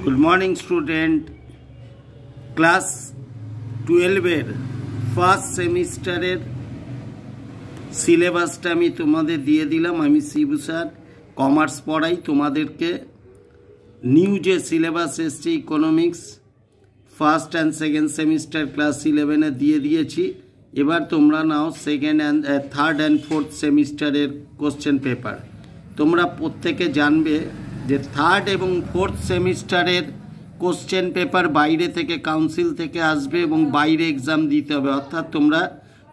Good morning student. Class 12 first सेमिस्टारेर सिलेबासटा आमी तोमादेर दिए दिलाम। आमी शिबू स्যার कमार्स पढ़ाई। तोमादेरके निउ जे सिलेबास एसेছে economics first and second semester class 11 दिए दिएছি। এবার তোমরা নাও second and third and fourth সেমিস্টারের কোশ্চেন পেপার। তোমরা প্রত্যেকে জানবে যে থার্ড এবং ফোর্থ সেমিস্টারের কোশ্চেন পেপার বাইরে থেকে কাউন্সিল থেকে আসবে এবং বাইরে এক্সাম দিতে হবে। অর্থাৎ তোমরা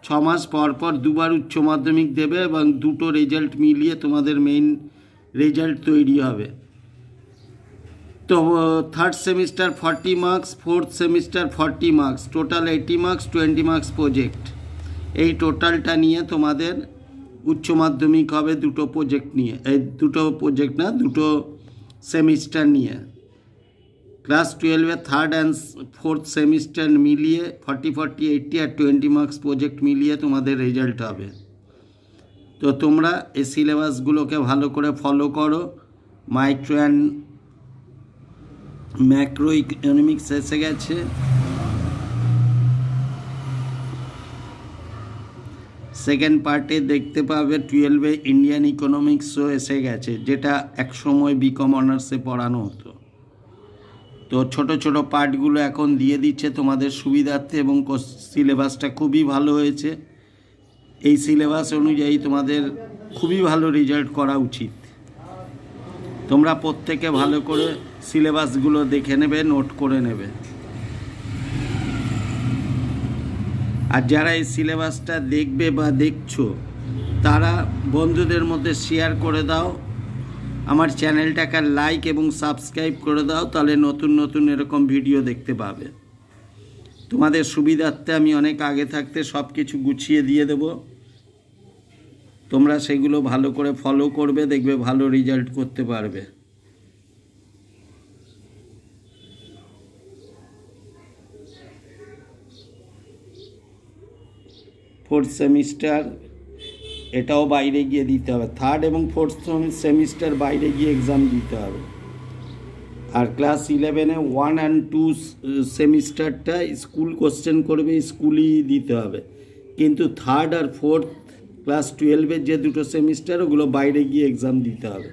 6 মাস পর পর দুবার উচ্চ মাধ্যমিক দেবে এবং দুটো রেজাল্ট মিলিয়ে তোমাদের মেইন রেজাল্ট তৈরি হবে। तो third semester 40 marks, fourth semester 40 marks, total 80 marks, 20 marks project. এই টোটালটা নিয়ে তোমাদের উচ্চ মাধ্যমিক হবে দুটো প্রজেক্ট নিয়ে। এই দুটো প্রজেক্ট না, দুটো সেমিস্টার নিয়ে। Class 12 third and fourth semester মিলিয়ে 40, 40, 80 আর 20 মার্কস প্রজেক্ট মিলিয়ে তোমাদের রেজাল্ট হবে। তো তোমরা এই সিলেবাসগুলোকে ভালো করে ফলো করো। মাইক্রো অ্যান্ড ম্যাক্রো ইকোনমিক্স এসে গেছে। সেকেন্ড পার্টে দেখতে পাবে 12 ইন্ডিয়ান ইকোনমিক্সও এসে গেছে, যেটা একসময় বিকম অনার্সে পড়ানো হতো। তো ছোট ছোট পার্টগুলো এখন দিয়ে দিচ্ছে তোমাদের সুবিধার্থে এবং সিলেবাসটা খুবই ভালো হয়েছে। এই সিলেবাস অনুযায়ী তোমাদের খুবই ভালো রেজাল্ট করা উচিত। তোমরা প্রত্যেকে ভালো করে সিলেবাসগুলো দেখে নেবে, নোট করে নেবে। আর যারা এই সিলেবাসটা দেখবে বা দেখছো তারা বন্ধুদের মধ্যে শেয়ার করে দাও। আমার চ্যানেলটাকে লাইক এবং সাবস্ক্রাইব করে দাও, তাহলে নতুন নতুন এরকম ভিডিও দেখতে পাবে। তোমাদের সুবিধার্থে আমি অনেক আগে থাকতে সব কিছু গুছিয়ে দিয়ে দেব। তোমরা সেগুলো ভালো করে ফলো করবে, দেখবে ভালো রেজাল্ট করতে পারবে। ফোর্থ সেমিস্টার এটাও বাইরে গিয়ে দিতে হবে। থার্ড এবং ফোর্থ সেমিস্টার বাইরে গিয়ে এক্সাম দিতে হবে। আর ক্লাস 11-এ 1 and 2 সেমিস্টারটা স্কুল কোশ্চেন করবে, স্কুলই দিতে হবে। কিন্তু থার্ড আর ফোর্থ ক্লাস 12-এর যে দুটো সেমিস্টার ওগুলো বাইরে গিয়ে এক্সাম দিতে হবে।